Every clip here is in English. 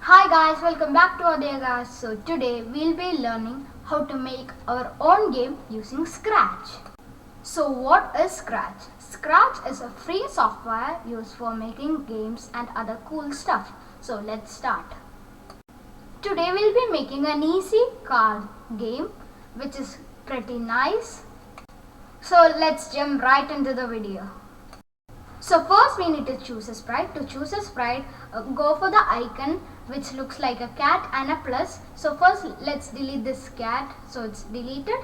Hi guys, welcome back to Akash. So today we'll be learning how to make our own game using Scratch. So what is Scratch? Scratch is a free software used for making games and other cool stuff. So let's start. Today we'll be making an easy card game which is pretty nice. So let's jump right into the video. So first we need to choose a sprite. To choose a sprite, go for the icon which looks like a cat and a plus. So first let's delete this cat, so it's deleted,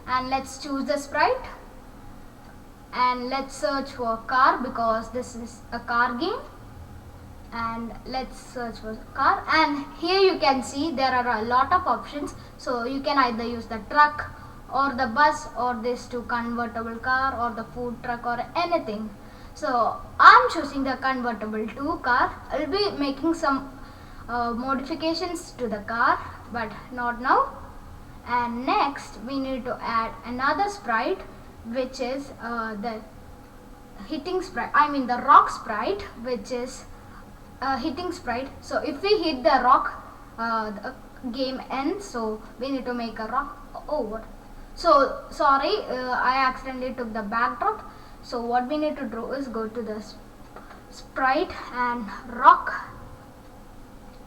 and let's choose the sprite and let's search for car because this is a car game, and let's search for car, and here you can see there are a lot of options. So you can either use the truck or the bus or this to convertible car or the food truck or anything. So I'm choosing the convertible to car. I'll be making some modifications to the car, but not now. And next we need to add another sprite, which is the hitting sprite. I mean the rock sprite, which is a hitting sprite. So if we hit the rock, the game ends. So we need to make a rock. Oh, what? So sorry, I accidentally took the backdrop. So what we need to do is go to the sprite and rock,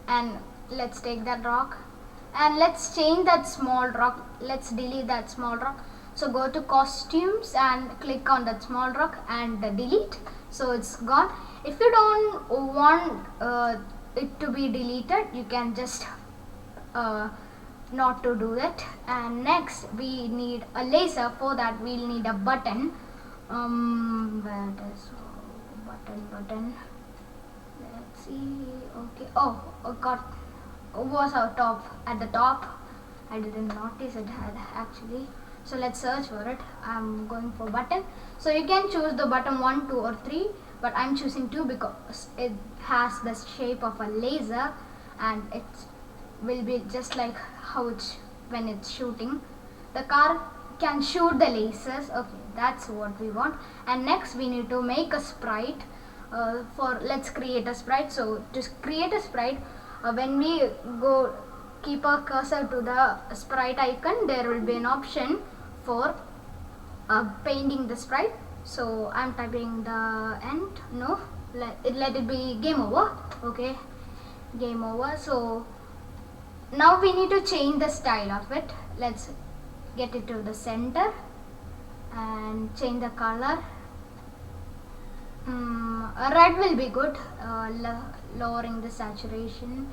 and let's take that rock and let's change that small rock. Let's delete that small rock. So go to costumes and click on that small rock and delete. So it's gone. If you don't want it to be deleted, you can just not to do that. And next we need a laser. For that we'll need a button. Where it is? Button. Let's see. Okay. Oh, got was our top at the top. I didn't notice it had actually. So let's search for it. I'm going for button. So you can choose the button 1, 2 or 3, but I'm choosing 2 because it has the shape of a laser and it will be just like how it's when it's shooting. The car can shoot the lasers. Okay, that's what we want. And next we need to make a sprite. Let's create a sprite. So to create a sprite, when we go keep our cursor to the sprite icon, there will be an option for painting the sprite. So I'm typing the end. No, let it be game over. Okay, game over. So now we need to change the style of it. Let's get it to the center and change the color. Red will be good. Lowering the saturation,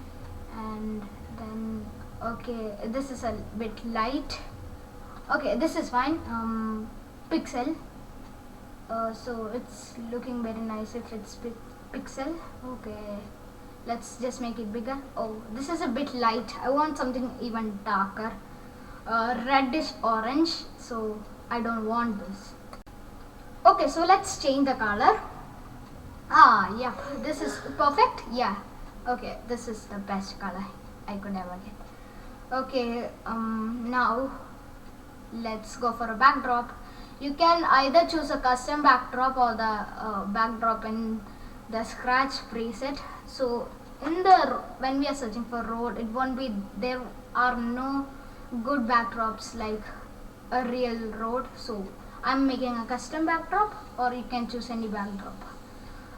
and then okay, this is a bit light. Okay, this is fine. Pixel. So it's looking very nice if it's pixel. Okay, let's just make it bigger. Oh, this is a bit light. I want something even darker. Reddish orange, so I don't want this. Okay, so let's change the color. Yeah, this is perfect. Yeah, okay, this is the best color I could ever get. Okay, now let's go for a backdrop. You can either choose a custom backdrop or the backdrop in the Scratch preset. So when we are searching for road, it won't be, there are no good backdrops like a real road. So I'm making a custom backdrop, or you can choose any backdrop.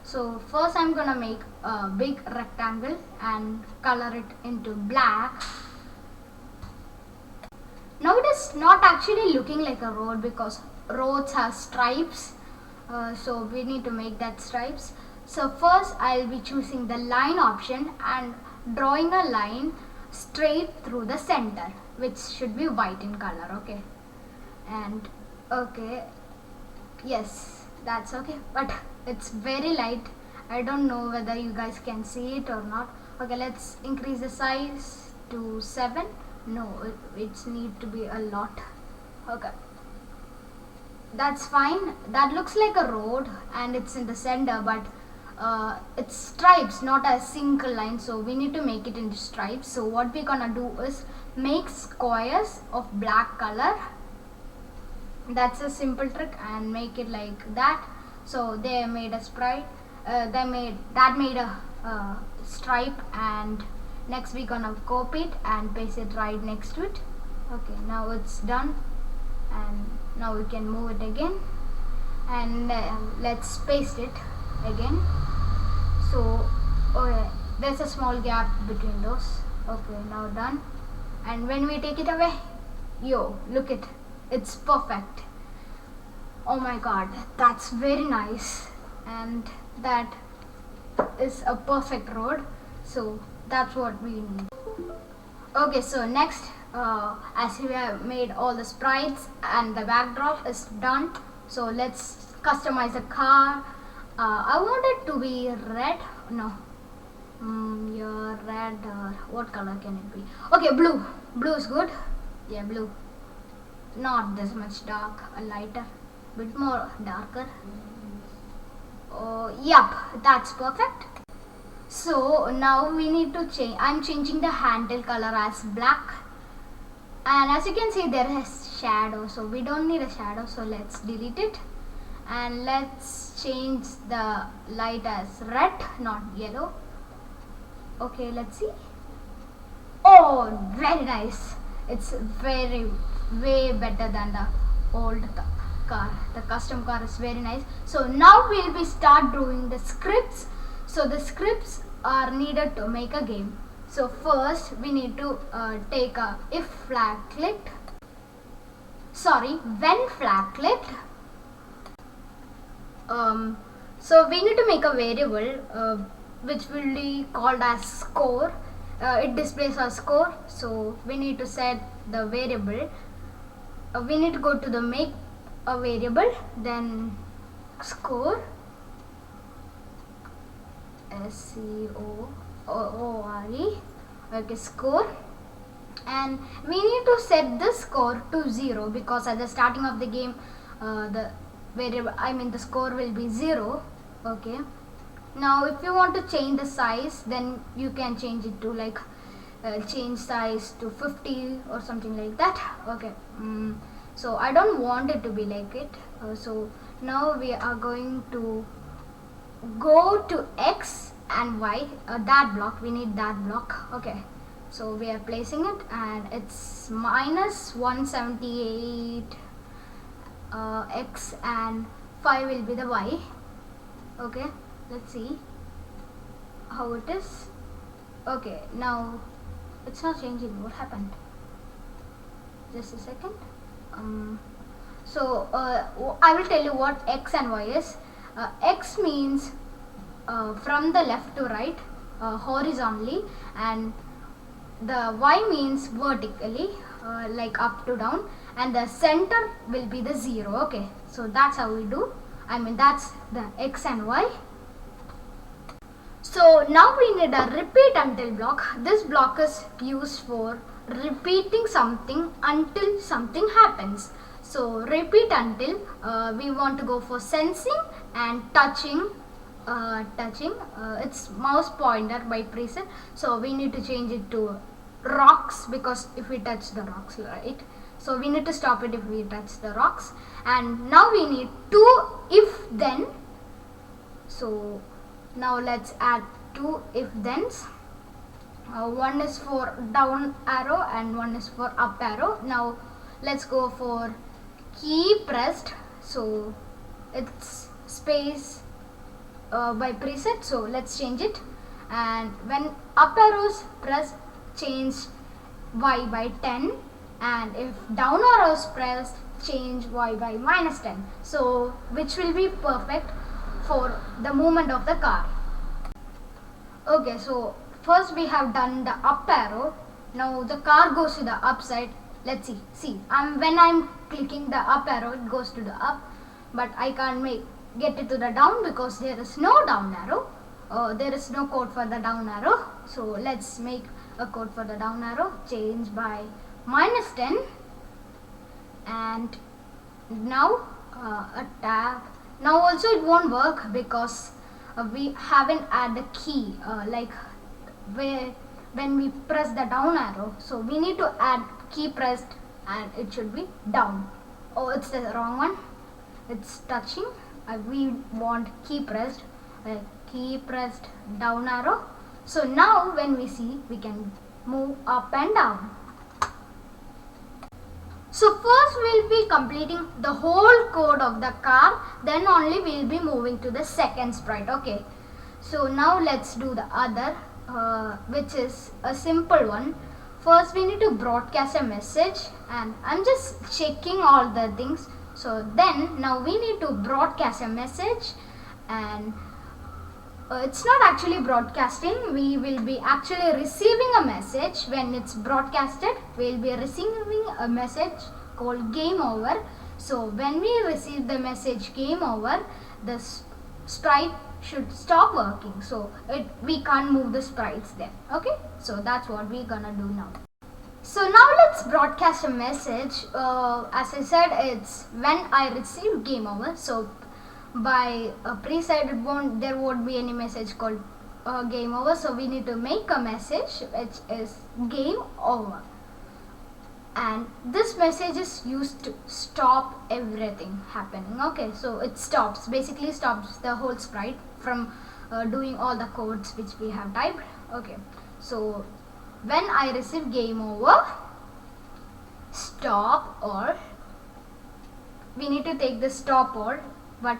So first I'm gonna make a big rectangle and color it into black. Now it is not actually looking like a road because roads have stripes. So we need to make that stripes. So first I'll be choosing the line option and drawing a line straight through the center, which should be white in color. Okay, and okay, yes, that's okay, but it's very light. I don't know whether you guys can see it or not. Okay, let's increase the size to 7. No, it needs to be a lot. Okay, that's fine. That looks like a road and it's in the center, but it's stripes, not a single line. So we need to make it into stripes. So what we're gonna do is make squares of black color. That's a simple trick, and make it like that. So they made a sprite. That made a stripe, and Next we're gonna copy it and paste it right next to it. Okay, now it's done, and now we can move it again, and let's paste it again. So okay, there's a small gap between those. Okay, now done. And when we take it away, yo, look it, it's perfect. Oh my god, that's very nice, and that is a perfect road. So that's what we need. Okay, so next, as we have made all the sprites and the backdrop is done, so let's customize the car. I want it to be red. No, yeah, red. What color can it be? Okay, blue. Blue is good. Yeah, blue. Not this much dark, a lighter, bit more darker. Oh, yup, that's perfect. So now we need to change. I'm changing the handle color as black, and as you can see there is shadow, so we don't need a shadow, so let's delete it, and let's change the light as red, not yellow. Okay, let's see. Oh, very nice. It's way better than the old car. The custom car is very nice. So now we'll be start doing the scripts. So the scripts are needed to make a game. So first we need to take a if flag clicked. Sorry, when flag clicked. So we need to make a variable which will be called as score. It displays a score. So we need to set the variable. We need to go to the make a variable, then score, SCORE, okay, score, and we need to set the score to 0 because at the starting of the game the variable, the score will be 0. Okay, now if you want to change the size, then you can change it to like change size to 50 or something like that. Okay, so I don't want it to be like it. So now we are going to go to X and Y, that block, we need that block. Okay, so we are placing it, and it's minus 178 X, and 5 will be the Y. Okay, let's see how it is. Okay, now it's not changing. What happened? Just a second. So I will tell you what X and Y is. X means from the left to right, horizontally, and the Y means vertically, like up to down, and the center will be the 0. Okay, so that's how we do. That's the X and Y. So now we need a repeat until block. This block is used for repeating something until something happens. So repeat until, we want to go for sensing and touching. It's mouse pointer by preset, so we need to change it to rocks, because if we touch the rocks, right, so we need to stop it if we touch the rocks. And now we need two if then. So now let's add two if thens. One is for down arrow and one is for up arrow. Now let's go for key pressed, so it's space by preset, so let's change it. And when up arrows pressed, change Y by 10, and if down arrows pressed, change Y by minus 10. So which will be perfect for the movement of the car. Okay, so first we have done the up arrow. Now the car goes to the up side. Let's see. When I'm clicking the up arrow, it goes to the up, but I can't get it to the down because there is no down arrow. There is no code for the down arrow. So let's make a code for the down arrow. Change by minus 10, and now a tab. Now also it won't work because we haven't added a key, like when we press the down arrow. So we need to add key pressed, and it should be down. Oh, it's the wrong one. It's touching. We want key pressed, key pressed down arrow. So now when we see, we can move up and down. So first we'll be completing the whole code of the car, then only we'll be moving to the second sprite. Okay. So now let's do the other, which is a simple one. First we need to broadcast a message, and I'm just checking all the things. So then now we need to broadcast a message, and it's not actually broadcasting, we will be actually receiving a message. When it's broadcasted, we'll be receiving a message called game over. So when we receive the message game over, the sprite should stop working, so we can't move the sprites there. Okay, so that's what we're gonna do now. So now let's broadcast a message. As I said, it's when I receive game over. So by a preset, there won't be any message called game over, so we need to make a message which is game over, and this message is used to stop everything happening. Okay, so it basically stops the whole sprite from doing all the codes which we have typed. Okay, so when I receive game over, stop, or we need to take the stop or, but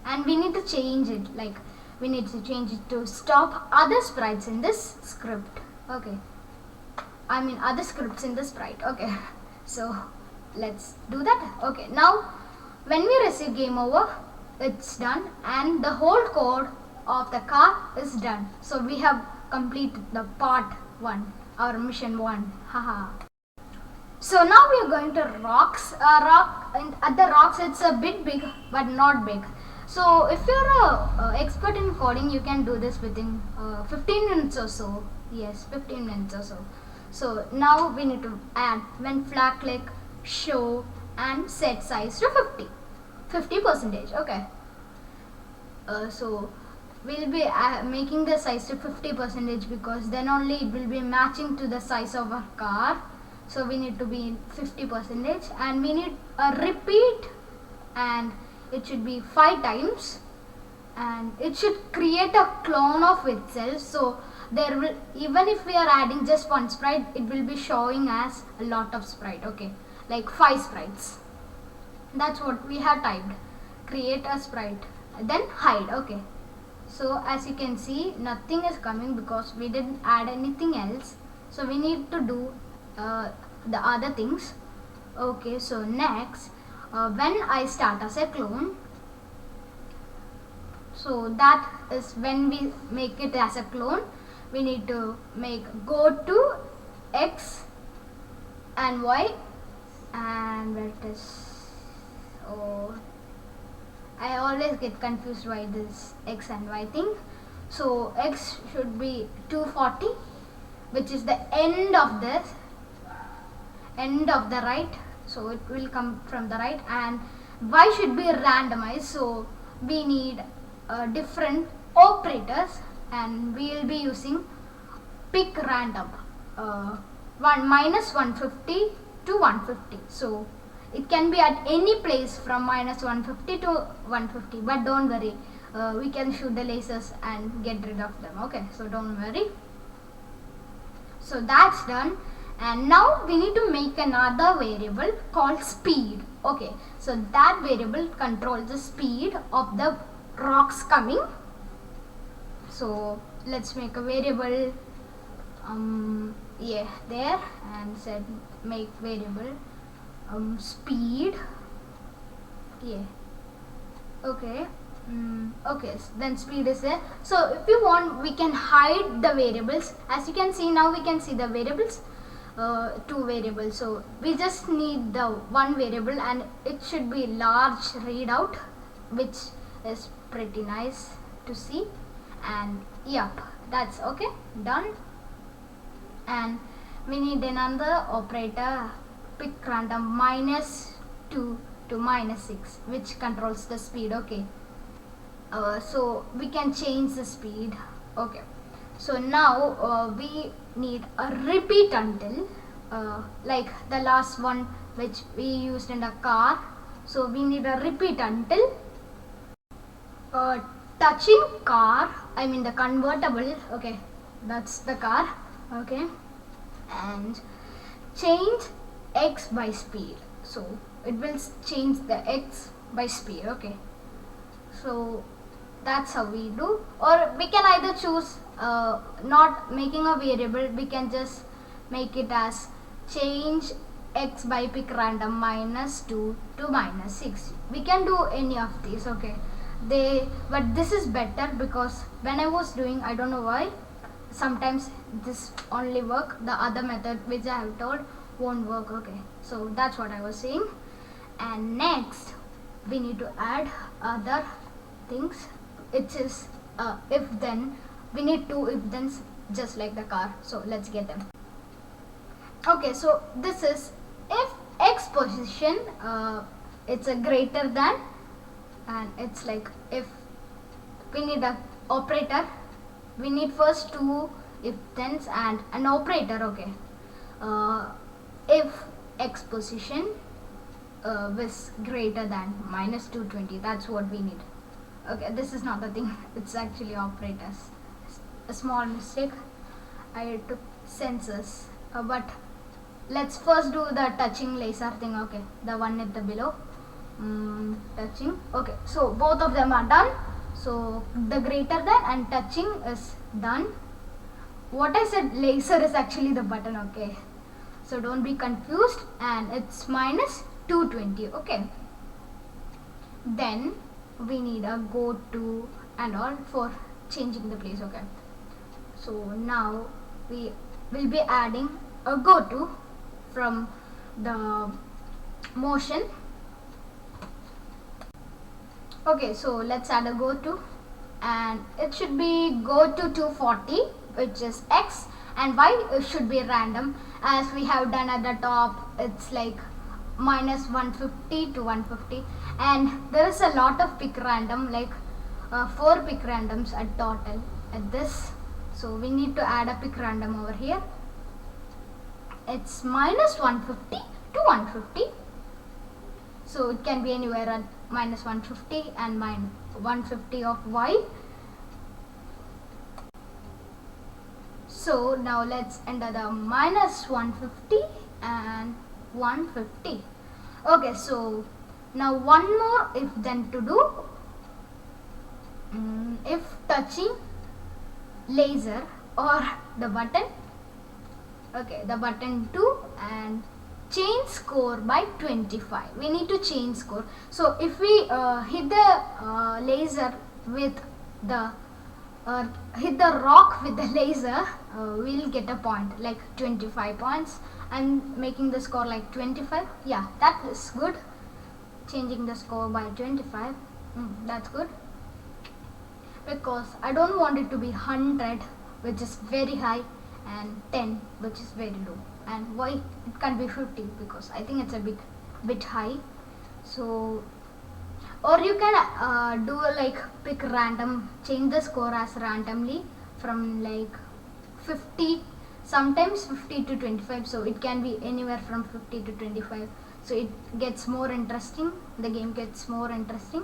and we need to change it, like we need to change it to stop other sprites in this script. Okay, I mean other scripts in the sprite. Okay, so let's do that. Okay, now when we receive game over, it's done, and the whole code of the car is done. So we have completed the part 1, our mission 1. Haha. So now we are going to rocks. And at the rocks, it's a bit big but not big. So if you're a expert in coding, you can do this within 15 minutes or so. Yes, 15 minutes or so. So now we need to add when flag click, show, and set size to 50%. Okay. So we'll be making the size to 50% because then only it will be matching to the size of our car. So we need to be 50%, and we need a repeat, and it should be 5 times, and it should create a clone of itself. So there will, even if we are adding just one sprite, it will be showing as a lot of sprite. Okay, like 5 sprites. That's what we have typed. Create a sprite, then hide. Okay, so as you can see, nothing is coming because we didn't add anything else. So we need to do the other things. Okay, so next, when I start as a clone, so that is when we make it as a clone, we need to go to X and Y, and where it is, oh, I always get confused by this X and Y thing. So X should be 240, which is the end of the right, so it will come from the right, and Y should be randomized, so we need different operators, and we will be using pick random, minus 150 to 150. So it can be at any place from minus 150 to 150, but don't worry, we can shoot the lasers and get rid of them. Okay, so don't worry. So that's done, and now we need to make another variable called speed. Okay, so that variable controls the speed of the rocks coming. So let's make a variable, yeah, there, and said make variable speed. Yeah, okay. Okay, so then speed is there. So if you want, we can hide the variables. As you can see, now we can see the variables, 2 variables. So we just need the 1 variable, and it should be large readout, which is pretty nice to see. And yep, that's okay, done. And we need another operator, pick random minus 2 to minus 6, which controls the speed. Okay, so we can change the speed. Okay, so now we need a repeat until, like the last one which we used in the car. So we need a repeat until touching car I mean the convertible. Okay, that's the car. Okay, and change x by speed. So it will change the x by speed. Okay, so that's how we do. Or we can either choose not making a variable, we can just make it as change x by pick random -2 to -6. We can do any of these. Okay, but this is better because when I was doing, I don't know why, sometimes this only work, the other method which I have told won't work. Okay, so that's what I was saying. And next we need to add other things. It is if then. We need two if thens just like the car, so let's get them. Okay, so this is if x position it's a greater than, and it's like if we need a operator, we need first two if thens and an operator. Okay, if x position was greater than -220, that's what we need. Okay, this is not the thing, it's actually operators. A small mistake, I took sensors, but let's first do the touching laser thing. Okay, the one at the below, touching. Okay, so both of them are done. So the greater than and touching is done. What I said laser is actually the button. Okay, so don't be confused, and it's -220. Okay, then we need a go to and all for changing the place. Okay, so now we will be adding a go to from the motion. Okay, so let's add a go to, and it should be go to 240, which is x, and y should be random, as we have done at the top. It's like -150 to 150, and there is a lot of pick random, like 4 pick randoms at total at this. So we need to add a pick random over here. It's -150 to 150, so it can be anywhere at -150 and -150 of y. So now let's enter the -150 and 150. Okay, so now one more if then to do. If touching laser or the button, okay, the button 2, and change score by 25. We need to change score. So if we hit the laser with the hit the rock with the laser, we'll get a point like 25 points. I'm making the score like 25. Yeah, that is good. Changing the score by 25, that's good, because I don't want it to be 100, which is very high, and 10, which is very low. And why it can't be 50, because I think it's a bit high. So, or you can do like pick random, change the score as randomly from like 50, sometimes 50 to 25. So it can be anywhere from 50 to 25. So it gets more interesting. The game gets more interesting.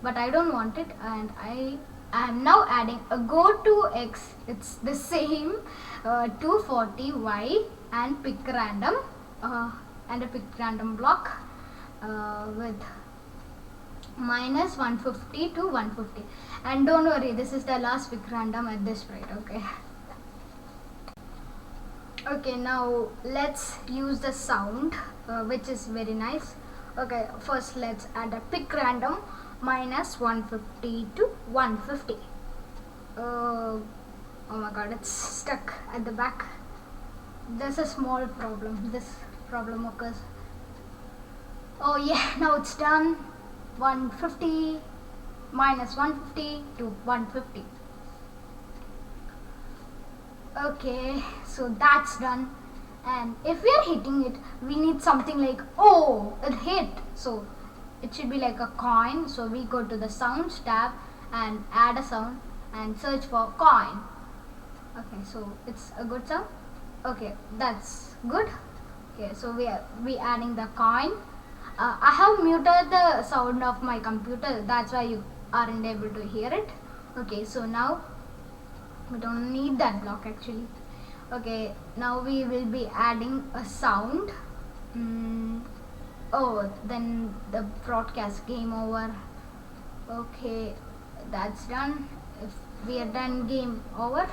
But I don't want it, and I am now adding a go to x. It's the same 240 y and pick random and a pick random block with -150 to 150. And don't worry, this is the last pick random at this rate. Okay. Okay, now let's use the sound, which is very nice. Okay, first let's add a pick random -150 to 150. Oh my god, it's stuck at the back. There's a small problem. This problem occurs. Oh yeah, now it's done. 150 -150 to 150. Okay, so that's done. And if we are hitting it, we need something like, oh, it hit. So it should be like a coin. So we go to the sounds tab and add a sound and search for coin. Okay, so it's a good sound. Okay, that's good. Okay, so we adding the coin. I have muted the sound of my computer, that's why you aren't able to hear it. Okay, so now We don't need that block actually. Okay, now we will be adding a sound. Oh, then the broadcast game over. Okay, that's done. If we are done, game over.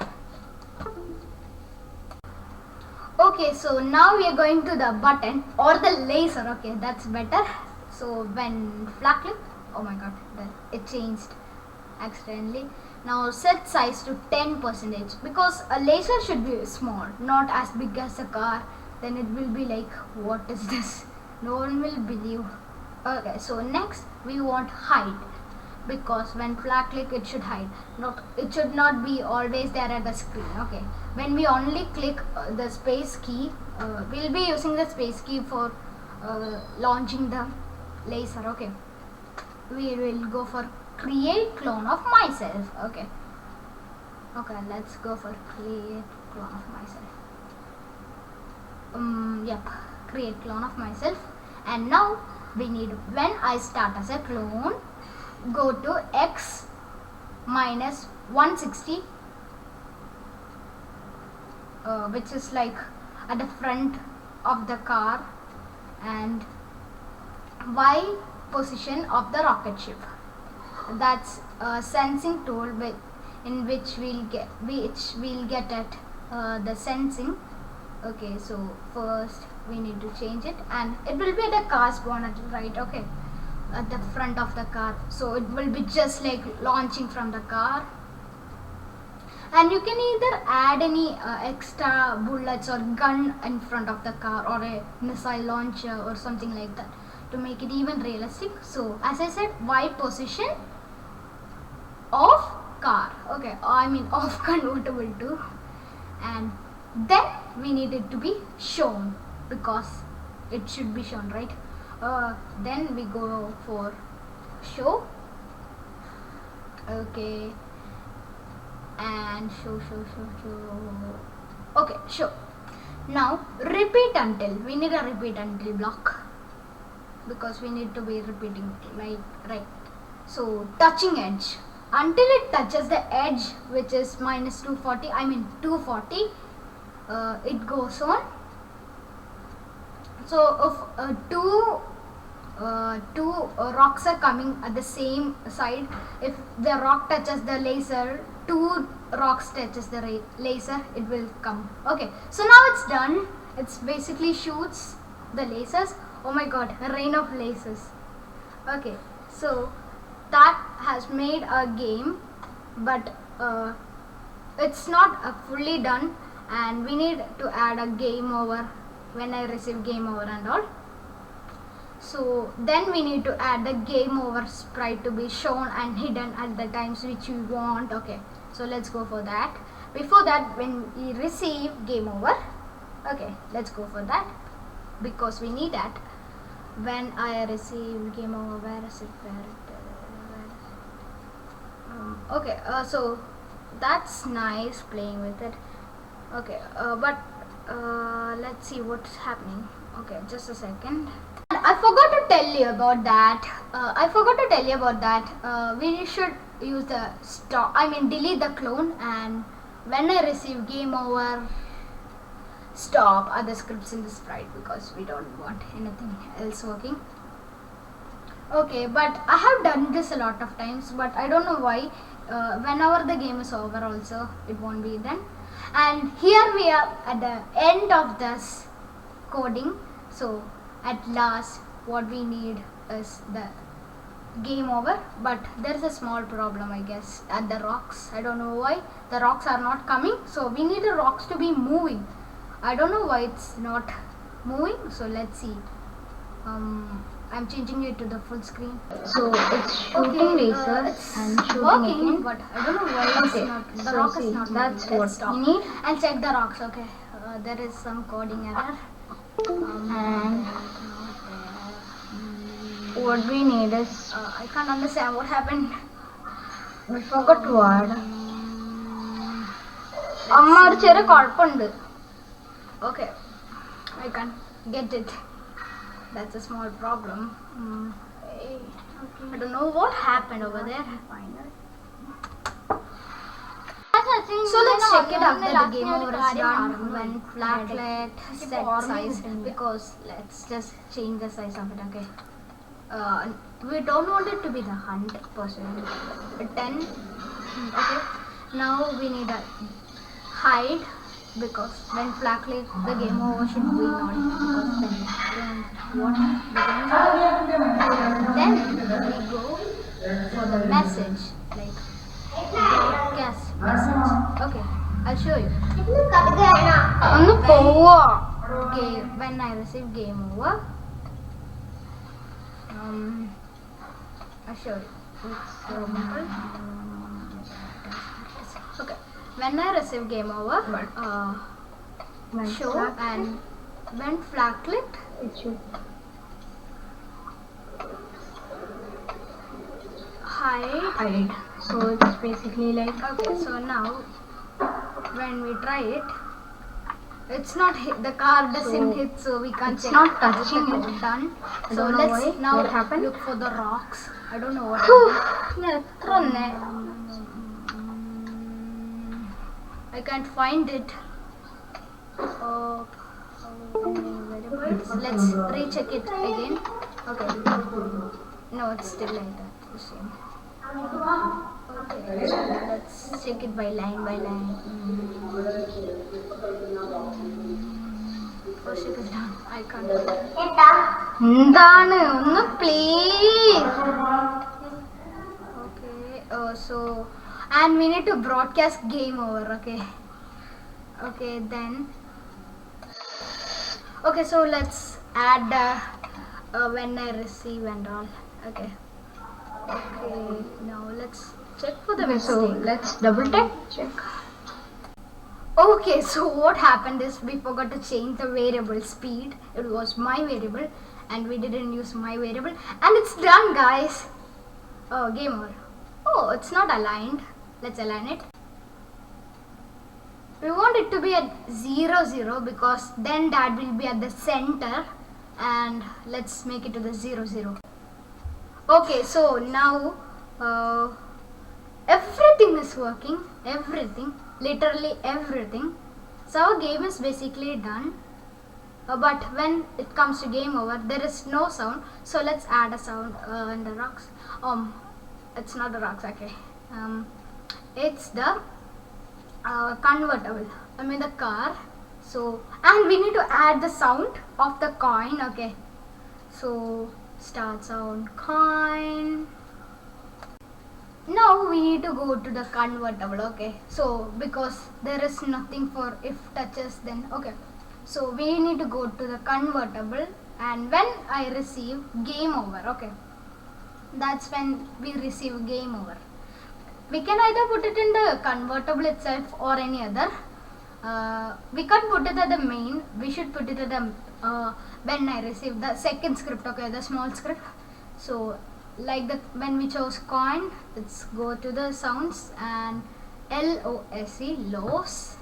Okay, so now we are going to the button or the laser. Okay, that's better. So when flag click, oh my god, it changed accidentally. Now set size to 10% because a laser should be small, not as big as a car. Then it will be like, what is this? No one will believe. Okay, so next we want hide, because when flag click it should hide. It should not be always there at the screen. Okay, when we only click the space key, we'll be using the space key for launching the laser. Okay, we will go for create clone of myself. Okay, let's go for create clone of myself. Yep, create clone of myself. And now we need, when I start as a clone, go to x minus 160, which is like at the front of the car, and y position of the rocket ship. That's a sensing tool in which we'll get at the sensing. Okay, so first we need to change it, and it will be at the car's bonnet, right? Okay, at the front of the car, so it will be just like launching from the car. And you can either add any extra bullets or gun in front of the car, or a missile launcher or something like that to make it even realistic. So as I said, Y position of car, okay, I mean of convertible too. And then we need it to be shown, because it should be shown, right? Then we go for show. Okay, and show. Okay, show. Now repeat until, we need a repeat until block, because we need to be repeating, right? So touching edge, until it touches the edge, which is minus 240, I mean 240, it goes on. So if two rocks are coming at the same side, if the rock touches the laser, two rocks touches the laser, it will come. Okay, so now it's done. It's basically shoots the lasers. Oh my god, a rain of lasers. Okay, so that has made a game, but it's not fully done, and we need to add a game over when I receive game over and all. So then we need to add the game over sprite to be shown and hidden at the times which we want. Okay, so let's go for that. Before that, when we receive game over, okay, let's go for that, because we need that. When I receive game over, where is it? Okay, so that's nice playing with it. Okay, but let's see what's happening. Okay, just a second. I forgot to tell you about that. We should use the delete the clone, and when I receive game over, stop other scripts in the sprite, because we don't want anything else working. Okay, but I have done this a lot of times, but I don't know why. Whenever the game is over also, it won't be done. And here we are at the end of this coding. So at last, what we need is the game over, but there is a small problem, I guess, at the rocks. I don't know why the rocks are not coming, so we need the rocks to be moving. I don't know why it's not moving, so let's see. I'm changing it to the full screen. So it's shooting lasers and shooting working, again. but I don't know why it's not. The so rock see, is not that's moving. what Let's stop we need. and check the rocks. Okay, there is some coding error. And what we need is, I can't understand what happened. we forgot to add. അമ്മ ഒരു ചെറിയ കുഴപ്പമുണ്ട്. Okay, I can't get it. That's a small problem. I don't know what happened over there. So let's check it after the game over is done when flatlet set size, because let's just change the size of it. Okay, we don't want it to be the 100%, 10. Okay, now we need a hide, because when flatlet the game over should be not, because then what the game is over. Then we go for the message, like broadcast message. Okay, I'll show you. Okay, when I receive game over, I'll show you. Okay, when I receive game over, show, and when flatlet It should hide. So it's basically like Okay, so now when we try it, it's not hit. The car doesn't So, hit, so we can't it's check. not if touching the it. code done. I So don't know let's why. now What happened? look for the rocks. I don't know what. I can't find it. Variables. Let's recheck it again. Okay. No, it's still like that. The same. Okay, so let's check it by line by line. First check is done. I can't find it. Please. Okay. So, and we need to broadcast game over. Okay. Okay, then. Okay, so let's add when I receive and all. Okay. Okay, now let's check for the okay, so mistake. let's double check. Okay, so what happened is we forgot to change the variable speed. It was my variable and we didn't use my variable, and it's done, guys. Oh, game over. Oh, it's not aligned. Let's align it. We want it to be at 0 0, because then that will be at the center, and let's make it to the 0 0. Okay, so now everything is working. Everything, literally everything. So our game is basically done. But when it comes to game over, there is no sound. So let's add a sound in the rocks. It's not the rocks. Okay. It's the convertible. I mean the car. So, and we need to add the sound of the coin. Okay. So start sound coin. Now we need to go to the convertible. Okay, so because there is nothing for if touches, then okay, so we need to go to the convertible, and when I receive game over, okay, that's when we receive game over. We can either put it in the convertible itself or any other. We can't put it at the main. We should put it at the when I receive the second script. Okay, the small script. So like the when we chose coin, let's go to the sounds and LOSE, loss.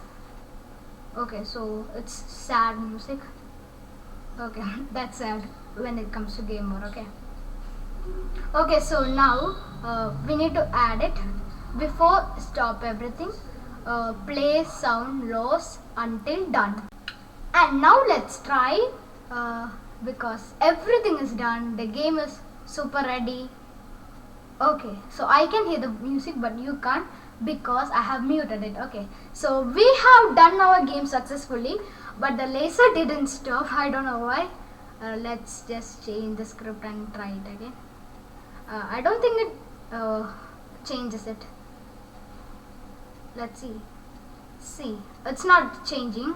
Okay, so it's sad music. Okay, that's sad when it comes to game mode. Okay. Okay, so now we need to add it. Before stop everything, play sound loss until done. And now let's try, because everything is done. The game is super ready. Okay, so I can hear the music, but you can't, because I have muted it. Okay, so we have done our game successfully, but the laser didn't stop. I don't know why. Let's just change the script and try it again. I don't think it changes it. Let's see, it's not changing.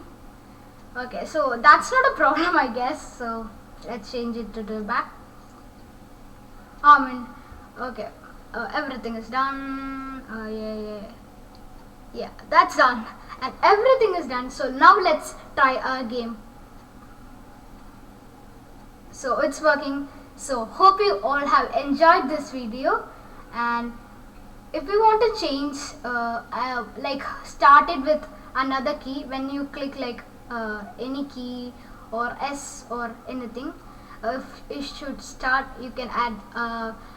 Okay, so that's not a problem, I guess. So let's change it to the back. Okay, everything is done. Yeah, that's done, and everything is done. So now let's try our game. So it's working. So hope you all have enjoyed this video, and if you want to change, like start it with another key. When you click like any key or S or anything, if it should start, you can add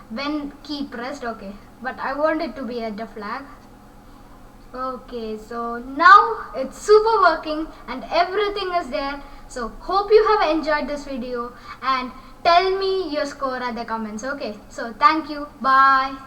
when key pressed. Okay, but I want it to be at the flag. Okay, so now it's super working and everything is there. So hope you have enjoyed this video and tell me your score at the comments. Okay, so thank you. Bye.